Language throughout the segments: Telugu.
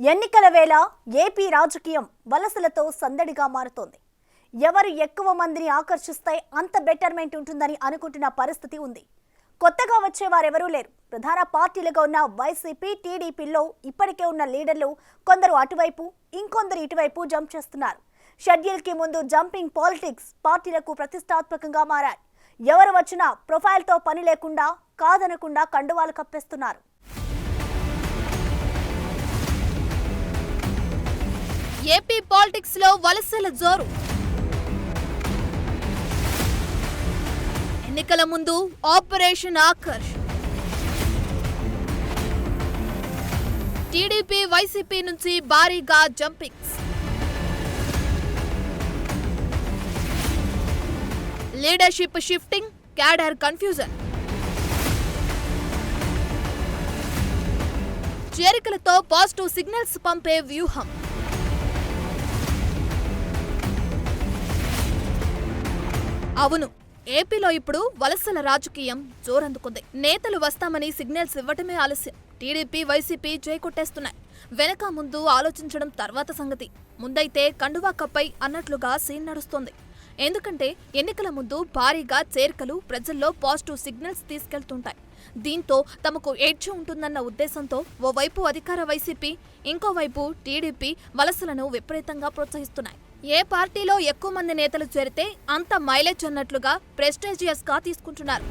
ఎన్నికల వేళ ఏపీ రాజకీయం వలసలతో సందడిగా మారుతోంది. ఎవరు ఎక్కువ మందిని ఆకర్షిస్తే అంత బెటర్మెంట్ ఉంటుందని అనుకుంటున్న పరిస్థితి ఉంది. కొత్తగా వచ్చేవారెవరూ లేరు. ప్రధాన పార్టీలుగా ఉన్న వైసీపీ, టీడీపీలో ఇప్పటికే ఉన్న లీడర్లు కొందరు అటువైపు, ఇంకొందరు ఇటువైపు జంప్ చేస్తున్నారు. షెడ్యూల్కి ముందు జంపింగ్ పాలిటిక్స్ పార్టీలకు ప్రతిష్టాత్మకంగా మారాయి. ఎవరు వచ్చినా ప్రొఫైల్తో పని లేకుండా, కాదనకుండా కండువాలు కప్పేస్తున్నారు. ఏపీ పాలిటిక్స్ లో వలసల జోరు. ఎన్నికల ముందు ఆపరేషన్ ఆకర్ష్. టీడీపీ, వైసీపీ నుంచి భారీగా jumpings. Leadership shifting, cadre confusion. చేరికలతో పాజిటివ్ సిగ్నల్స్ పంపే వ్యూహం. అవును, ఏపీలో ఇప్పుడు వలసల రాజకీయం జోరందుకుంది. నేతలు వస్తామని సిగ్నల్స్ ఇవ్వటమే ఆలస్యం. టీడీపీ, వైసీపీ జై కొట్టేస్తున్నాయి. వెనక ముందు ఆలోచించడం తర్వాత సంగతి. ముందైతే కండువా కప్పై అన్నట్లుగా సీన్ నడుస్తోంది. ఎందుకంటే ఎన్నికల ముందు భారీగా చేరికలు ప్రజల్లో పాజిటివ్ సిగ్నల్స్ తీసుకెళ్తుంటాయి. దీంతో తమకు ఎడ్జ్ ఉంటుందన్న ఉద్దేశంతో ఓవైపు అధికార వైసీపీ, ఇంకోవైపు టీడీపీ వలసలను విపరీతంగా ప్రోత్సహిస్తున్నాయి. ఏ పార్టీలో ఎక్కువ మంది నేతలు చేరితే అంత మైలేజ్ అన్నట్లుగా ప్రెస్టీజియస్ గా తీసుకుంటున్నారు.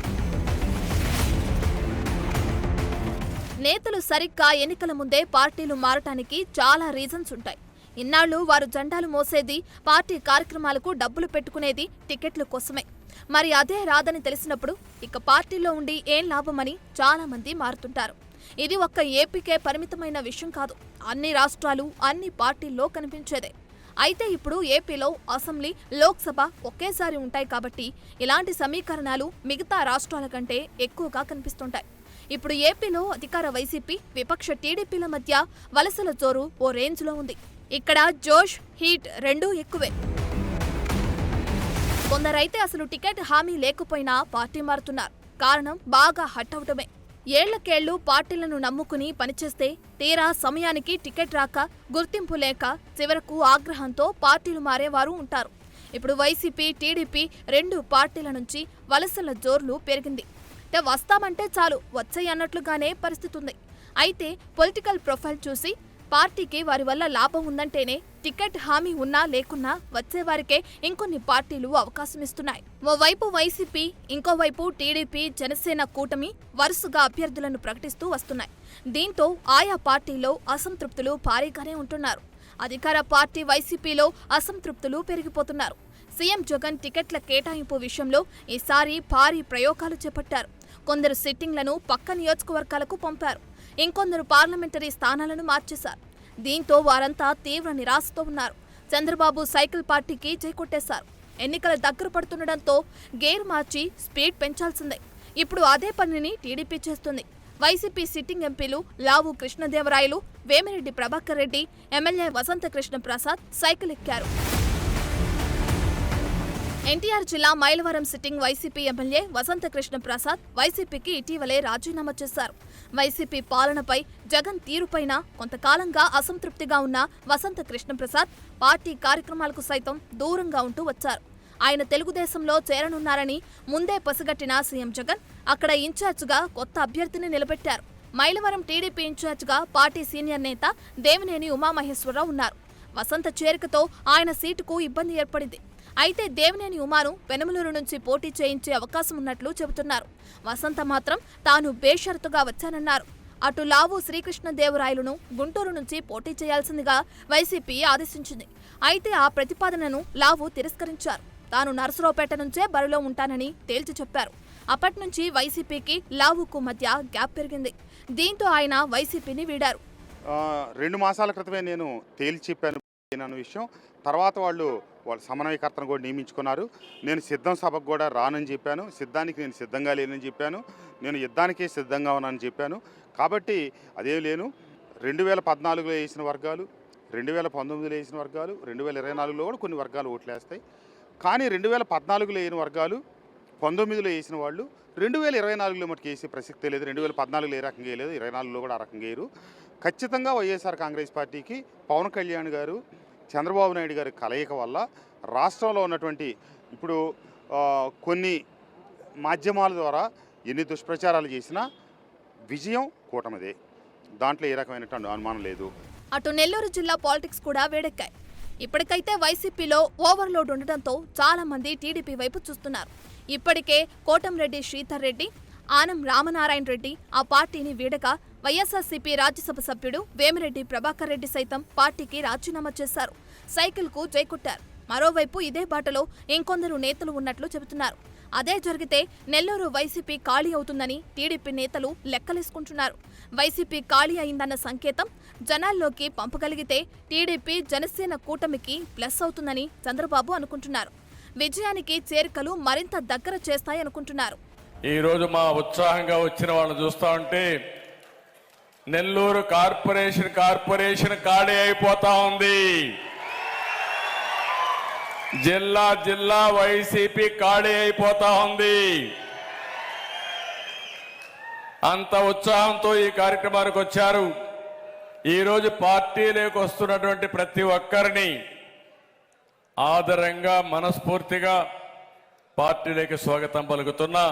నేతలు సరిగ్గా ఎన్నికల ముందే పార్టీలు మారటానికి చాలా రీజన్స్ ఉంటాయి. ఇన్నాళ్లు వారు జెండాలు మోసేది, పార్టీ కార్యక్రమాలకు డబ్బులు పెట్టుకునేది టికెట్ల కోసమే. మరి అదే రాదని తెలిసినప్పుడు ఇక పార్టీలో ఉండి ఏం లాభమని చాలా మంది మారుతుంటారు. ఇది ఒక్క ఏపీకే పరిమితమైన విషయం కాదు. అన్ని రాష్ట్రాలు, అన్ని పార్టీల్లో కనిపించేదే. అయితే ఇప్పుడు ఏపీలో అసెంబ్లీ, లోక్సభ ఒకేసారి ఉంటాయి కాబట్టి ఇలాంటి సమీకరణాలు మిగతా రాష్ట్రాల కంటే ఎక్కువగా కనిపిస్తుంటాయి. ఇప్పుడు ఏపీలో అధికార వైసీపీ, విపక్ష టీడీపీల మధ్య వలసల జోరు ఓ రేంజ్లో ఉంది. ఇక్కడ జోష్, హీట్ రెండూ ఎక్కువే. కొందరైతే అసలు టికెట్ హామీ లేకపోయినా పార్టీ మారుతున్నారు. కారణం బాగా హట్ అవటమే. ఏళ్లకేళ్లు పార్టీలను నమ్ముకుని పనిచేస్తే తీరా సమయానికి టికెట్ రాక, గుర్తింపు లేక చివరకు ఆగ్రహంతో పార్టీలు మారేవారు ఉంటారు. ఇప్పుడు వైసీపీ, టీడీపీ రెండు పార్టీల నుంచి వలసల జోర్లు పెరిగింది. వస్తామంటే చాలు వచ్చాయి అన్నట్లుగానే పరిస్థితి ఉంది. అయితే పొలిటికల్ ప్రొఫైల్ చూసి పార్టీకి వారి వల్ల లాభం ఉందంటేనే టికెట్ హామీ ఉన్నా లేకున్నా వచ్చేవారికే ఇంకొన్ని పార్టీలు అవకాశం ఇస్తున్నాయి. ఓవైపు వైసీపీ, ఇంకోవైపు టీడీపీ, జనసేన కూటమి వరుసగా అభ్యర్థులను ప్రకటిస్తూ వస్తున్నాయి. దీంతో ఆయా పార్టీలో అసంతృప్తులు భారీగానే ఉంటున్నారు. అధికార పార్టీ వైసీపీలో అసంతృప్తులు పెరిగిపోతున్నారు. సీఎం జగన్ టికెట్ల కేటాయింపు విషయంలో ఈసారి భారీ ప్రయోగాలు చేపట్టారు. కొందరు సిట్టింగ్లను పక్క నియోజకవర్గాలకు పంపారు. ఇంకొందరు పార్లమెంటరీ స్థానాలను మార్చేశారు. దీంతో వారంతా తీవ్ర నిరాశతో ఉన్నారు. చంద్రబాబు సైకిల్ పార్టీకి జై కొట్టేశారు. ఎన్నికల దగ్గర పడుతుండటంతో గేర్ మార్చి స్పీడ్ పెంచాల్సిందే. ఇప్పుడు అదే పనిని టీడీపీ చేస్తుంది. వైసీపీ సిట్టింగ్ ఎంపీలు లావు కృష్ణదేవరాయలు, వేమిరెడ్డి ప్రభాకర్ రెడ్డి, ఎమ్మెల్యే వసంత కృష్ణ ప్రసాద్ సైకిల్ ఎక్కారు. ఎన్టీఆర్ జిల్లా మైలవరం సిట్టింగ్ వైసీపీ ఎమ్మెల్యే వసంత కృష్ణ ప్రసాద్ వైసీపీకి ఇటీవలే రాజీనామా చేశారు. వైసీపీ పాలనపై, జగన్ తీరుపైన కొంతకాలంగా అసంతృప్తిగా ఉన్న వసంత కృష్ణ ప్రసాద్ పార్టీ కార్యక్రమాలకు సైతం దూరంగా ఉంటూ వచ్చారు. ఆయన తెలుగుదేశంలో చేరనున్నారని ముందే పసిగట్టిన సీఎం జగన్ అక్కడ ఇన్ఛార్జిగా కొత్త అభ్యర్థిని నిలబెట్టారు. మైలవరం టీడీపీ ఇన్ఛార్జిగా పార్టీ సీనియర్ నేత దేవినేని ఉమామహేశ్వరరావు ఉన్నారు. వసంత చేరికతో ఆయన సీటుకు ఇబ్బంది ఏర్పడింది. అయితే దేవినేని ఉమాను పెనమలూరు నుంచి పోటీ చేయించే అవకాశం ఉన్నట్లు చెబుతున్నారు. వసంత మాత్రం తాను బేషరతుగా వచ్చానన్నారు. అటు లావు శ్రీకృష్ణదేవరాయలను గుంటూరు నుంచి పోటీ చేయాల్సిందిగా వైసీపీ ఆదేశించింది. అయితే ఆ ప్రతిపాదనను లావు తిరస్కరించారు. తాను నరసరావుపేట నుంచే బరిలో ఉంటానని తేల్చి చెప్పారు. అప్పట్నుంచి వైసీపీకి లావుకు మధ్య గ్యాప్ పెరిగింది. దీంతో ఆయన వైసీపీని వీడారు. 2 మాసాల క్రితమే నేను తేల్చి చెప్పాను విషయం. తర్వాత వాళ్ళు సమన్వయకర్తను కూడా నియమించుకున్నారు. నేను సిద్ధం సభకు కూడా రానని చెప్పాను. సిద్ధానికి నేను సిద్ధంగా లేనని చెప్పాను. నేను యుద్ధానికే సిద్ధంగా ఉన్నానని చెప్పాను. కాబట్టి అదేం లేను. 2014లో వేసిన వర్గాలు, 2019లో వేసిన వర్గాలు, 2024లో కూడా కొన్ని వర్గాలు ఓట్లేస్తాయి. కానీ 2014లో వేసిన వర్గాలు, 19లో వేసిన వాళ్ళు 2024లో మటుకు వేసే ప్రసక్తే లేదు. 2014లో ఏ రకంగా వేయలేదు, 24లో కూడా ఆ రకంగా వేయరు. ఖచ్చితంగా వైఎస్ఆర్ కాంగ్రెస్ పార్టీకి పవన్ కళ్యాణ్ గారు చంద్రబాబు నాయుడు గారి కలయిక వల్ల రాష్ట్రంలో ఉన్నటువంటి ఇప్పుడు కొన్ని మాధ్యమాల ద్వారా ఎన్ని దుష్ప్రచారాలు చేసినా విజయం కూటమిదే. దాంట్లో ఏ రకమైనటువంటి అనుమానం లేదు. అటు నెల్లూరు జిల్లా పాలిటిక్స్ కూడా వేడెక్కాయి. ఇప్పటికైతే వైసీపీలో ఓవర్లోడ్ ఉండటంతో చాలా మంది టీడీపీ వైపు చూస్తున్నారు. ఇప్పటికే కోటంరెడ్డి శ్రీధర్ రెడ్డి, ఆనం రామనారాయణ రెడ్డి ఆ పార్టీని వీడగా వైఎస్ఆర్సీపీ రాజ్యసభ సభ్యుడు వేమిరెడ్డి ప్రభాకర్ రెడ్డి సైతం పార్టీకి రాజీనామా చేశారు. సైకిల్కు జై కొట్టారు. మరోవైపు ఇదే బాటలో ఇంకొందరు నేతలు ఉన్నట్లు చెబుతున్నారు. అదే జరిగితే నెల్లూరు వైసీపీ ఖాళీ అవుతుందని టీడీపీ నేతలు లెక్కలేసుకుంటున్నారు. వైసీపీ ఖాళీ అయిందన్న సంకేతం జనాల్లోకి పంపగలిగితే టీడీపీ జనసేన కూటమికి ప్లస్ అవుతుందని చంద్రబాబు అనుకుంటున్నారు. విజయానికి చేరికలు మరింత దగ్గర చేస్తాయనుకుంటున్నారు. ఈ రోజు మా ఉత్సాహంగా వచ్చిన వాళ్ళని చూస్తా ఉంటే నెల్లూరు కార్పొరేషన్ ఖాళీ అయిపోతా ఉంది. జిల్లా వైసీపీ ఖాళీ అయిపోతా ఉంది. అంత ఉత్సాహంతో ఈ కార్యక్రమానికి వచ్చారు. ఈరోజు పార్టీలోకి వస్తున్నటువంటి ప్రతి ఒక్కరిని ఆదరంగా మనస్ఫూర్తిగా పార్టీలోకి స్వాగతం పలుకుతున్నా.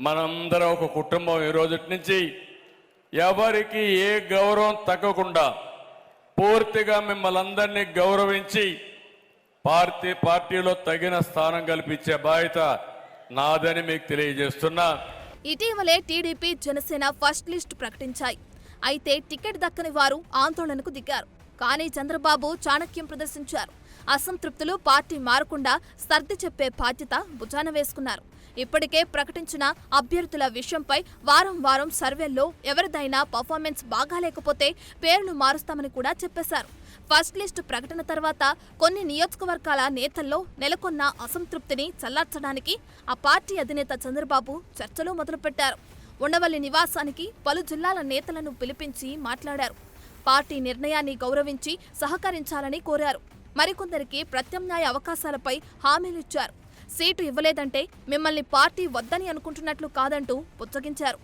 మనందరం ఒక కుటుంబం. ఈ రోజు నుంచి ఎవరికి ఏ గౌరవం తగ్గకుండా పూర్తిగా మిమ్మల్ని అందరినీ గౌరవించి పార్టీలో తగిన స్థానం కల్పించే బాధ్యత నాదని మీకు తెలియజేస్తున్నా. ఇటీవలే టీడీపీ జనసేన ఫస్ట్ లిస్ట్ ప్రకటించాయి. అయితే టికెట్ దక్కని వారు ఆందోళనకు దిగారు. కానీ చంద్రబాబు చాణక్యం ప్రదర్శించారు. అసంతృప్తులు పార్టీ మారకుండా సర్ది చెప్పే బాధ్యత భుజాన వేసుకున్నారు. ఇప్పటికే ప్రకటించిన అభ్యర్థుల విషయంపై వారం సర్వేల్లో ఎవరిదైనా పర్ఫార్మెన్స్ బాగాలేకపోతే పేరును మారుస్తామని కూడా చెప్పేశారు. ఫస్ట్ లిస్టు ప్రకటన తర్వాత కొన్ని నియోజకవర్గాల నేతల్లో నెలకొన్న అసంతృప్తిని చల్లార్చడానికి ఆ పార్టీ అధినేత చంద్రబాబు చర్చలు మొదలుపెట్టారు. ఉండవల్లి నివాసానికి పలు జిల్లాల నేతలను పిలిపించి మాట్లాడారు. పార్టీ నిర్ణయాన్ని గౌరవించి సహకరించాలని కోరారు. మరికొందరికి ప్రత్యామ్నాయ అవకాశాలపై హామీలిచ్చారు. సీటు ఇవ్వలేదంటే మిమ్మల్ని పార్టీ వద్దని అనుకుంటున్నట్లు కాదంటూ పుచ్చగించారు.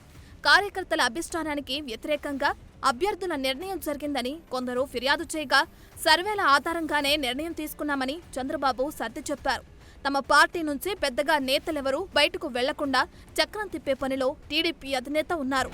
కార్యకర్తల అభిష్టానానికి వ్యతిరేకంగా అభ్యర్థుల నిర్ణయం జరిగిందని కొందరు ఫిర్యాదు చేయగా సర్వేల ఆధారంగానే నిర్ణయం తీసుకున్నామని చంద్రబాబు సర్ది చెప్పారు. తమ పార్టీ నుంచి పెద్దగా నేతలెవరూ బయటకు వెళ్లకుండా చక్రం తిప్పే పనిలో టీడీపీ అధినేత ఉన్నారు.